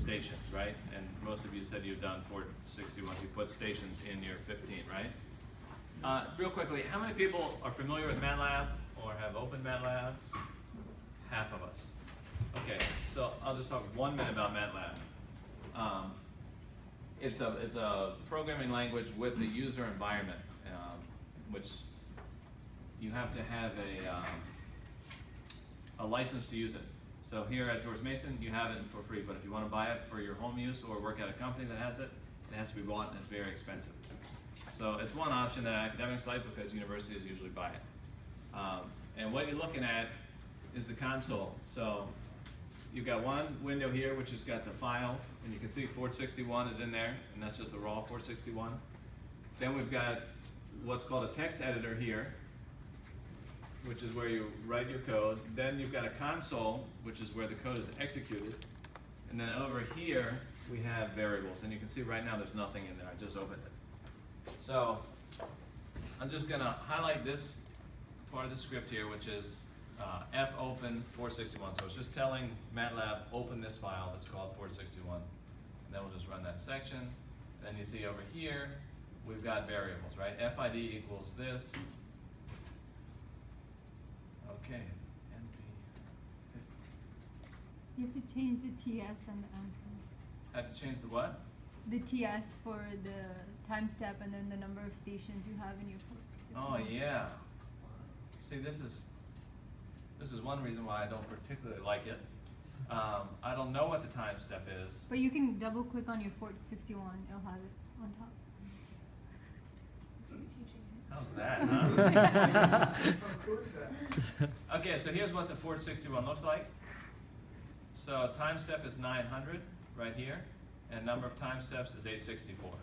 stations, right? And most of you said you've done 461. You put stations in your 15, right? Real quickly, how many people are familiar with MATLAB or have opened MATLAB? Half of us. Okay, so I'll just talk 1 minute about MATLAB. It's a programming language with a user environment, which you have to have a license to use it. So here at George Mason, you have it for free, but if you want to buy it for your home use or work at a company that has it, it has to be bought and it's very expensive. So it's one option that academics like because universities usually buy it. And what you're looking at is the console. So you've got one window here which has got the files, and you can see 461 is in there, and that's just the raw 461. Then we've got what's called a text editor here, which is where you write your code. Then you've got a console, which is where the code is executed. And then over here, we have variables. And you can see right now there's nothing in there. I just opened it. So I'm just going to highlight this part of the script here, which is fopen 461. So it's just telling MATLAB, open this file that's called 461. And then we'll just run that section. And then you see over here, we've got variables, right? FID equals this. Okay. You have to change the TS and the M. Have to change the what? The TS for the time step and then the number of stations you have in your 461. Oh yeah. See, this is one reason why I don't particularly like it. I don't know what the time step is. But you can double click on your 461, it'll have it on top. How's that, huh? Okay, so here's what the 461 looks like. So time step is 900 right here, and number of time steps is 864.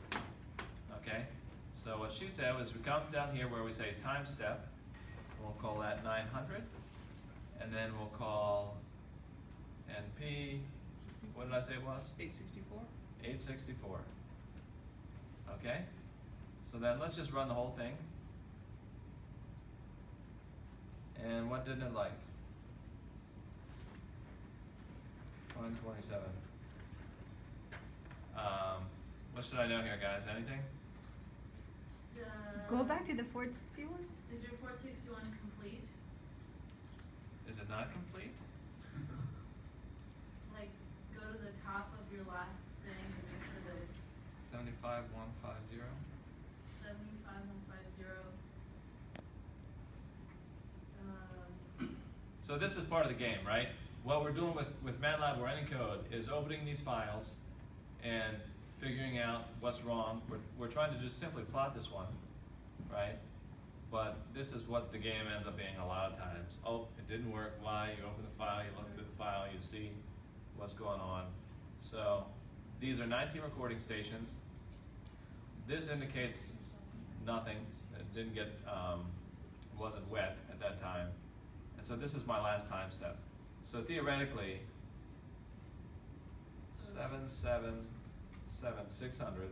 Okay, so what she said was we come down here where we say time step, we'll call that 900, and then we'll call NP, what did I say it was? 864. 864. Okay, so then let's just run the whole thing. And what didn't it like? 127. What should I know here, guys? Anything? Go back to the 461. Is your 461 complete? Is it not complete? Like, go to the top of your last thing and make sure that it's 75150. 75150. So this is part of the game, right? What we're doing with MATLAB or any code is opening these files and figuring out what's wrong. We're trying to just simply plot this one, right? But this is what the game ends up being a lot of times. Oh, it didn't work. Why? You open the file, you look through the file, you see what's going on. So these are 19 recording stations. This indicates nothing. It didn't get, wasn't wet at that time. And so this is my last time step. So theoretically, 777,600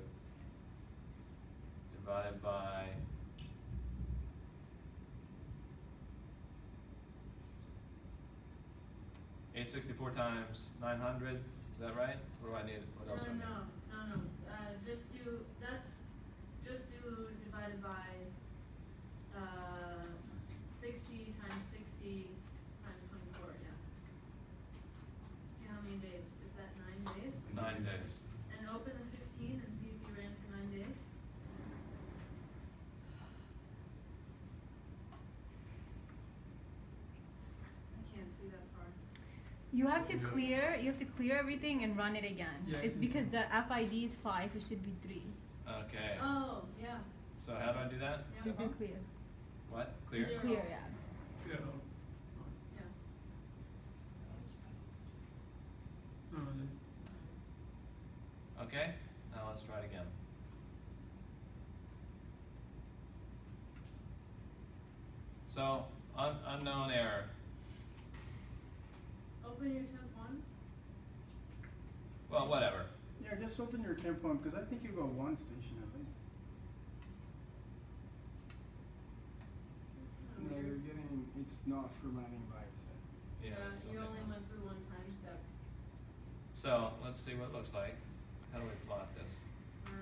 divided by 864 times 900. Is that right? What do I need? What else do I need? No. Just do divided by 60 times 60 times 24. Yeah. See how many days? Is that 9 days? 9 days. And open the 15 and see if you ran for 9 days. I can't see that far. You have to clear everything and run it again. Yeah, it's because the FID is 5, it should be 3. Okay. Oh, yeah. So how do I do that? Yeah. Just clear. What? Clear? Just clear, yeah. Yeah. Yeah. Okay. Now let's try it again. So unknown error. Open your temp 1. Well, whatever. Yeah, just open your temp one because I think you go one station at least. No, you're getting, it's not formatting by itself. Yeah. You something only else. went through one time step. So let's see what it looks like. How do we plot this? You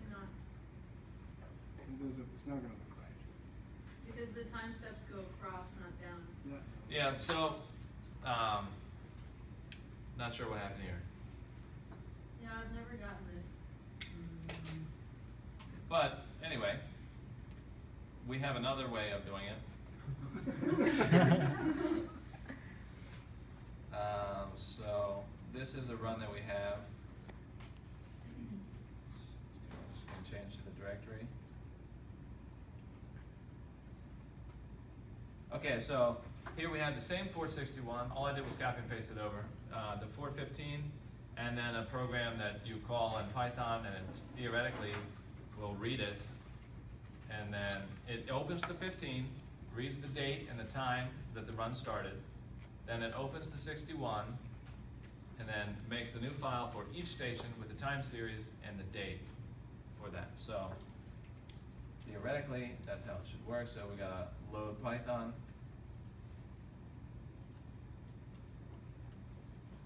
cannot, It's not gonna look right. because the time steps go across, not down. Yeah. Yeah, so, not sure what happened here. Yeah, I've never gotten this. But anyway, we have another way of doing it. So this is a run that we have. I'm just going to change to the directory. Okay, so here we have the same 461. All I did was copy and paste it over. The 415, and then a program that you call in Python, and it's theoretically will read it, and then it opens the 15, reads the date and the time that the run started, then it opens the 61, and then makes a new file for each station with the time series and the date for that. So theoretically, that's how it should work. So we gotta load Python.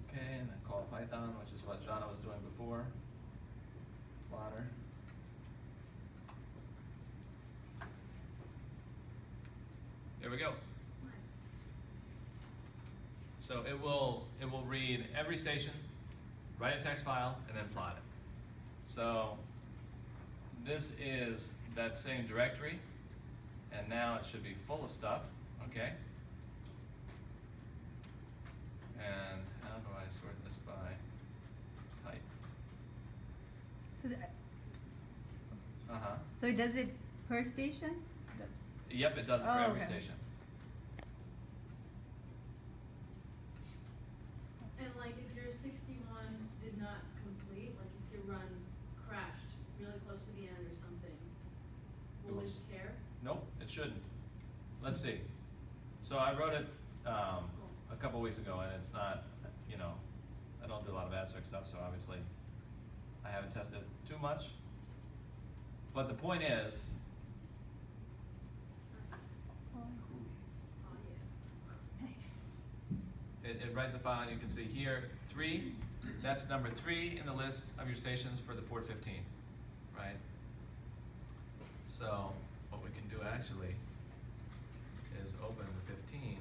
Okay, and then call Python, which is what Jana was doing before. Plotter. There we go. Nice. So it will read every station, write a text file, and then plot it. So this is that same directory, and now it should be full of stuff, okay? And how do I sort this by type? So, so it does it per station? Yep, it does it for Oh, every okay. station. And like if your 61 did not complete, like if your run crashed really close to the end or something, It will will it s- care? Nope, it shouldn't. Let's see. So I wrote it a couple weeks ago, and it's not, you know, I don't do a lot of ADCIRC stuff, so obviously I haven't tested too much. But the point is, Oh, Oh, yeah. nice. it writes a file, and you can see here, 3, that's number 3 in the list of your stations for the 415, right? So what we can do actually is open the 15.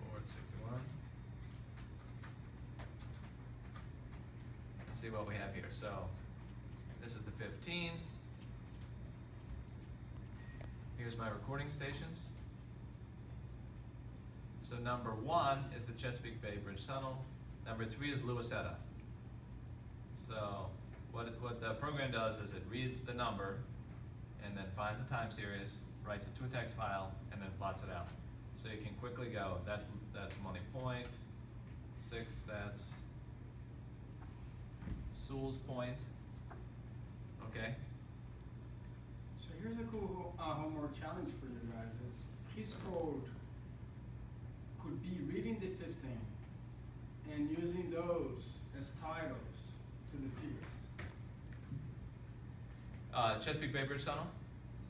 Forward 61. Let's see what we have here. So this is the 15. Here's my recording stations. So number 1 is the Chesapeake Bay Bridge Tunnel. Number 3 is Louisetta. So what the program does is it reads the number and then finds the time series, writes it to a text file, and then plots it out. So you can quickly go, that's Money Point. 6, that's Sewell's Point. Okay. So here's a cool homework challenge for you guys is his code could be reading the 15 and using those as titles to the figures. Chesapeake Bay Bridge Tunnel?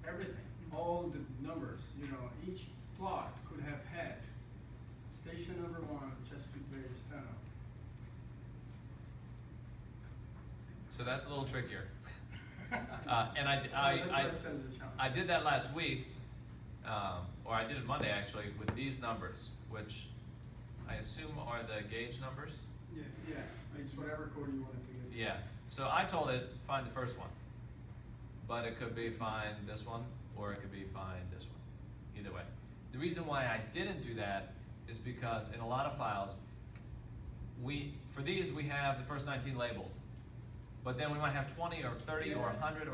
Everything, all the numbers, you know, each plot could have had station number 1, Chesapeake Bay Bridge Tunnel. So that's a little trickier. And That's what I said as a challenge. I did that last week, or I did it Monday actually, with these numbers, which I assume are the gauge numbers. Yeah, it's whatever code you wanted to get. Yeah, so I told it, find the first one. But it could be find this one, or it could be find this one. Either way. The reason why I didn't do that is because in a lot of files, for these we have the first 19 labeled. But then we might have 20 or 30 or 100 or